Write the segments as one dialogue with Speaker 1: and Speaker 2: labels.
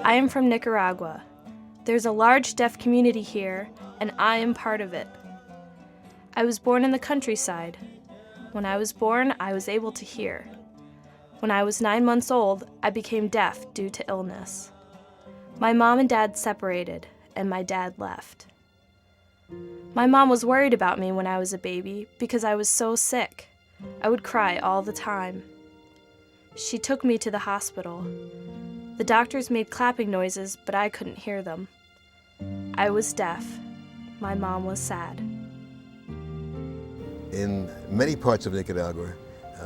Speaker 1: I am from Nicaragua. There's a large deaf community here, and I am part of it. I was born in the countryside. When I was born, I was able to hear. When I was 9 months old, I became deaf due to illness. My mom and dad separated, and my dad left. My mom was worried about me when I was a baby because I was so sick. I would cry all the time. She took me to the hospital. The doctors made clapping noises, but I couldn't hear them. I was deaf. My mom was sad.
Speaker 2: In many parts of Nicaragua,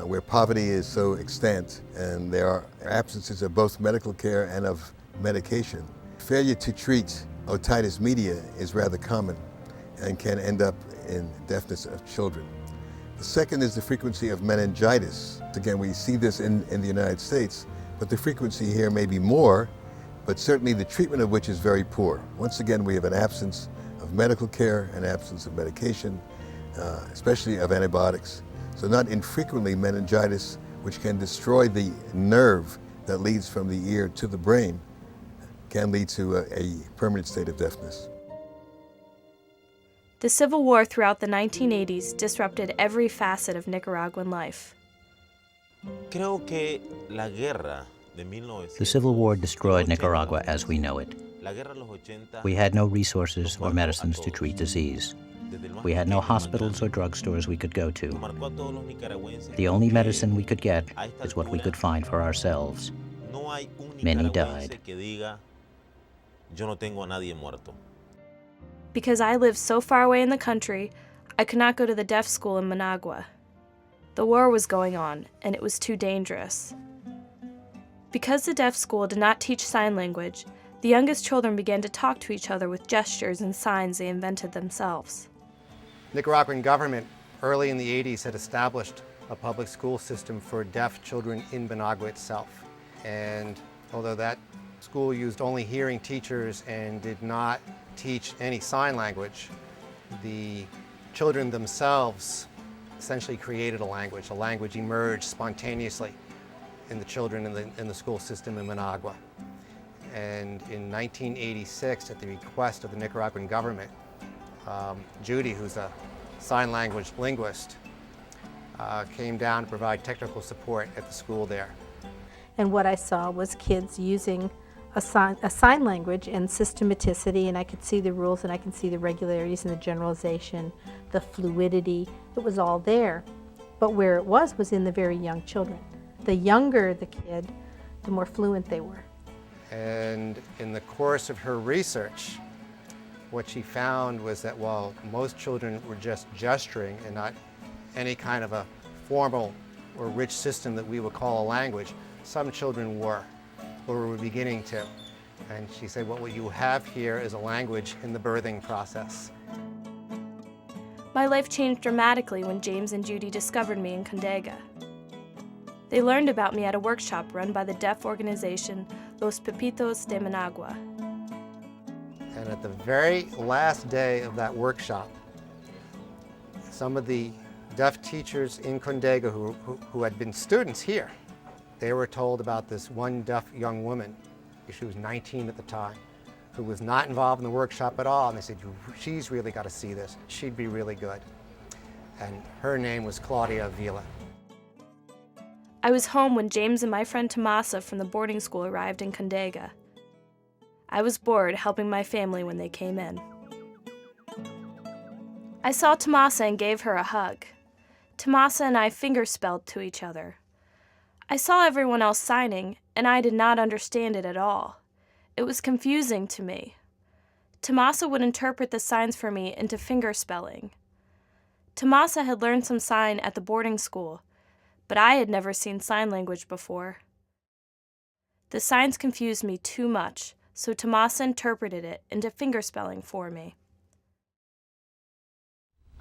Speaker 2: where poverty is so extant and there are absences of both medical care and of medication, failure to treat otitis media is rather common and can end up in deafness of children. The second is the frequency of meningitis. Again, we see this in the United States, but the frequency here may be more, but certainly the treatment of which is very poor. Once again, we have an absence of medical care, an absence of medication, especially of antibiotics. So not infrequently meningitis, which can destroy the nerve that leads from the ear to the brain, can lead to a permanent state of deafness.
Speaker 1: The Civil War throughout the 1980s disrupted every facet of Nicaraguan life.
Speaker 3: The
Speaker 4: Civil War destroyed Nicaragua as we know it. We had no resources or medicines to treat disease. We had no hospitals or drugstores we could go to. The only medicine we could get is what we could find for ourselves. Many died.
Speaker 1: Because I lived so far away in the country, I could not go to the deaf school in Managua. The war was going on, and it was too dangerous. Because the deaf school did not teach sign language, the youngest children began to talk to each other with gestures and signs they invented themselves.
Speaker 5: Nicaraguan government early in the 80s had established a public school system for deaf children in Managua itself. And although that school used only hearing teachers and did not teach any sign language, the children themselves essentially created a language. A language emerged spontaneously in the children in the school system in Managua. And in 1986, at the request of the Nicaraguan government, Judy, who's a sign language linguist, came down to provide technical support at the school there.
Speaker 6: And what I saw was kids using a sign language and systematicity, and I could see the rules and I could see the regularities and the generalization, the fluidity. It was all there. But where it was in the very young children. The younger the kid, the more fluent they were.
Speaker 5: And in the course of her research, what she found was that while most children were just gesturing and not any kind of a formal or rich system that we would call a language, some children were, or were beginning to. And she said, what you have here is a language in the birthing process.
Speaker 1: My life changed dramatically when James and Judy discovered me in Condega. They learned about me at a workshop run by the deaf organization Los Pepitos de Managua.
Speaker 5: And at the very last day of that workshop, some of the deaf teachers in Condega who had been students here, they were told about this one deaf young woman, she was 19 at the time, who was not involved in the workshop at all, and they said, she's really got to see this, she'd be really good. And her name was CLAUDIA Vila.
Speaker 1: I was home when James and my friend Tomasa from the boarding school arrived in Condega. I was bored helping my family when they came in. I saw Tomasa and gave her a hug. Tomasa and I fingerspelled to each other. I saw everyone else signing, and I did not understand it at all. It was confusing to me. Tomasa would interpret the signs for me into fingerspelling. Tomasa had learned some sign at the boarding school, but I had never seen sign language before. The signs confused me too much, so Tomasa interpreted it into fingerspelling for me.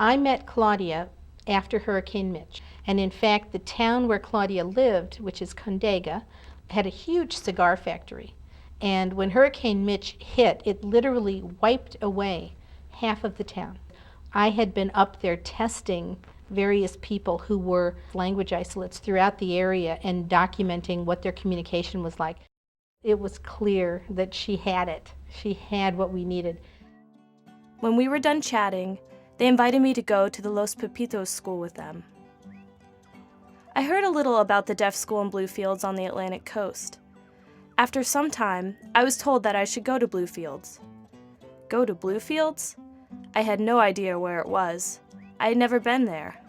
Speaker 6: I met Claudia after Hurricane Mitch, and in fact the town where Claudia lived, which is Condega, had a huge cigar factory. And when Hurricane Mitch hit, it literally wiped away half of the town. I had been up there testing various people who were language isolates throughout the area and documenting what their communication was like. It was clear that she had it. She had what we needed.
Speaker 1: When we were done chatting, they invited me to go to the Los Pepitos school with them. I heard a little about the deaf school in Bluefields on the Atlantic coast. After some time, I was told that I should go to Bluefields. Go to Bluefields? I had no idea where it was. I had never been there.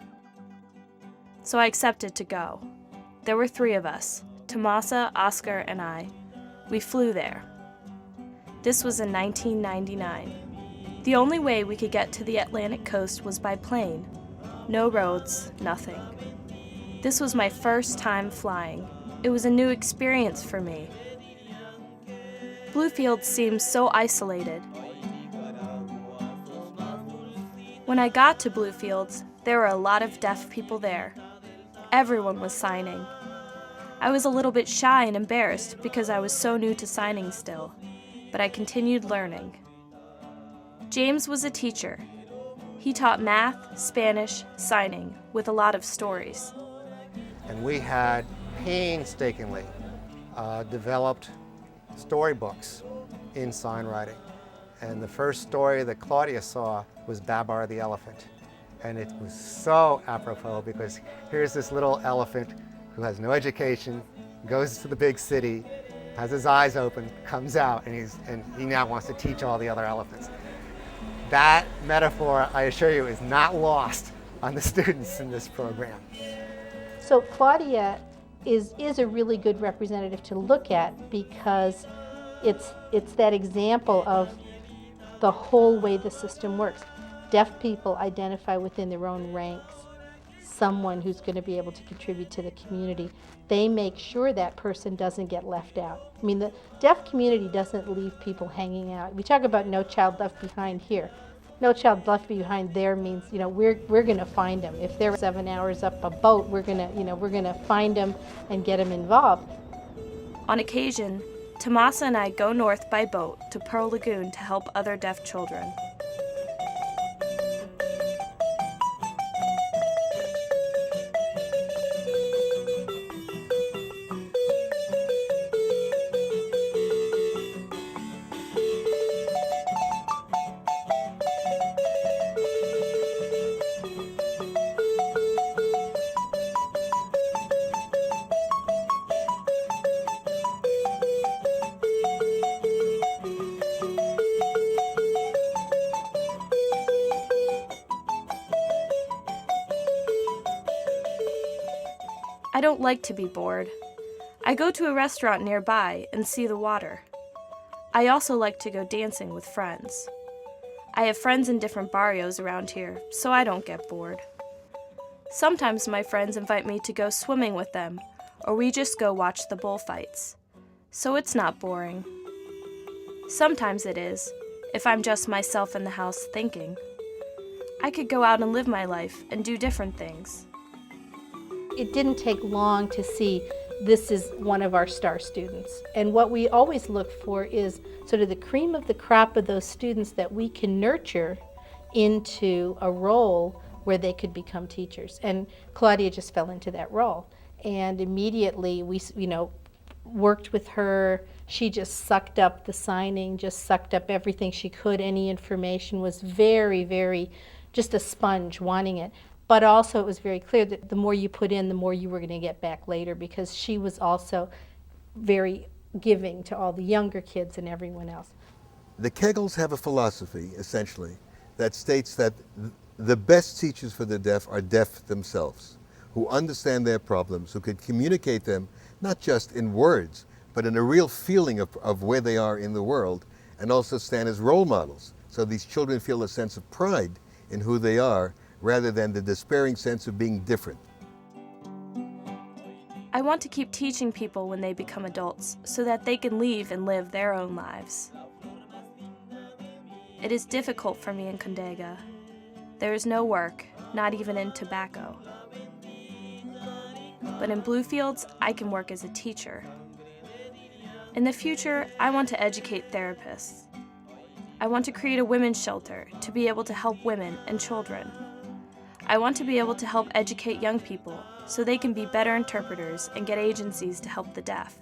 Speaker 1: So I accepted to go. There were 3 of us, Tomasa, Oscar, and I. We flew there. This was in 1999. The only way we could get to the Atlantic coast was by plane. No roads, nothing. This was my first time flying. It was a new experience for me. Bluefields seemed so isolated. When I got to Bluefields, there were a lot of deaf people there. Everyone was signing. I was a little bit shy and embarrassed because I was so new to signing still, but I continued learning. James was a teacher. He taught math, Spanish, signing, with a lot of stories.
Speaker 5: And we had painstakingly developed storybooks in sign writing. And the first story that Claudia saw was Babar the elephant. And it was so apropos because here's this little elephant who has no education, goes to the big city, has his eyes open, comes out, and he now wants to teach all the other elephants. That metaphor, I assure you, is not lost on the students in this program.
Speaker 6: So Claudia is a really good representative to look at because it's that example of the whole way the system works. Deaf people identify within their own ranks someone who's going to be able to contribute to the community. They make sure that person doesn't get left out. I mean, the deaf community doesn't leave people hanging out. We talk about no child left behind here. No child left behind there means, we're going to find them. If they're 7 hours up a boat, we're going to find them and get them involved.
Speaker 1: On occasion, Tomasa and I go north by boat to Pearl Lagoon to help other deaf children. I don't like to be bored. I go to a restaurant nearby and see the water. I also like to go dancing with friends. I have friends in different barrios around here, so I don't get bored. Sometimes my friends invite me to go swimming with them, or we just go watch the bullfights. So it's not boring. Sometimes it is, if I'm just myself in the house thinking. I could go out and live my life and do different things.
Speaker 6: It didn't take long to see this is one of our star students. And what we always look for is sort of the cream of the crop of those students that we can nurture into a role where they could become teachers. And Claudia just fell into that role. And immediately we, worked with her. She just sucked up the signing, just sucked up everything she could. Any information, was very, very, just a sponge wanting it. But also it was very clear that the more you put in, the more you were going to get back later, because she was also very giving to all the younger kids and everyone else.
Speaker 2: The Kegels have a philosophy, essentially, that states that the best teachers for the deaf are deaf themselves, who understand their problems, who can communicate them not just in words, but in a real feeling of where they are in the world, and also stand as role models. So these children feel a sense of pride in who they are, rather than the despairing sense of being different.
Speaker 1: I want to keep teaching people when they become adults so that they can leave and live their own lives. It is difficult for me in Condega. There is no work, not even in tobacco. But in Bluefields, I can work as a teacher. In the future, I want to educate therapists. I want to create a women's shelter to be able to help women and children. I want to be able to help educate young people so they can be better interpreters and get agencies to help the deaf.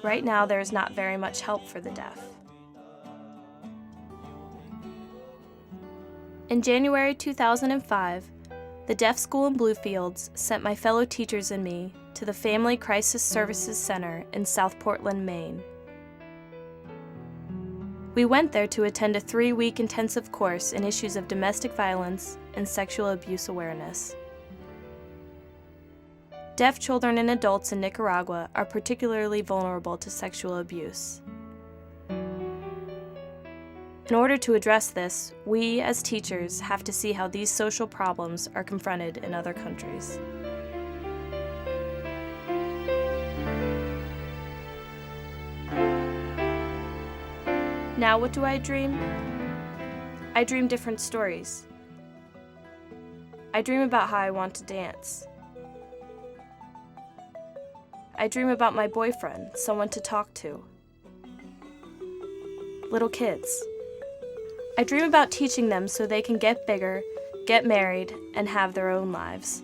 Speaker 1: Right now, there is not very much help for the deaf. In January 2005, the Deaf School in Bluefields sent my fellow teachers and me to the Family Crisis Services Center in South Portland, Maine. We went there to attend a 3-week intensive course in issues of domestic violence and sexual abuse awareness. Deaf children and adults in Nicaragua are particularly vulnerable to sexual abuse. In order to address this, we as teachers have to see how these social problems are confronted in other countries. Now what do I dream? I dream different stories. I dream about how I want to dance. I dream about my boyfriend, someone to talk to. Little kids. I dream about teaching them so they can get bigger, get married, and have their own lives.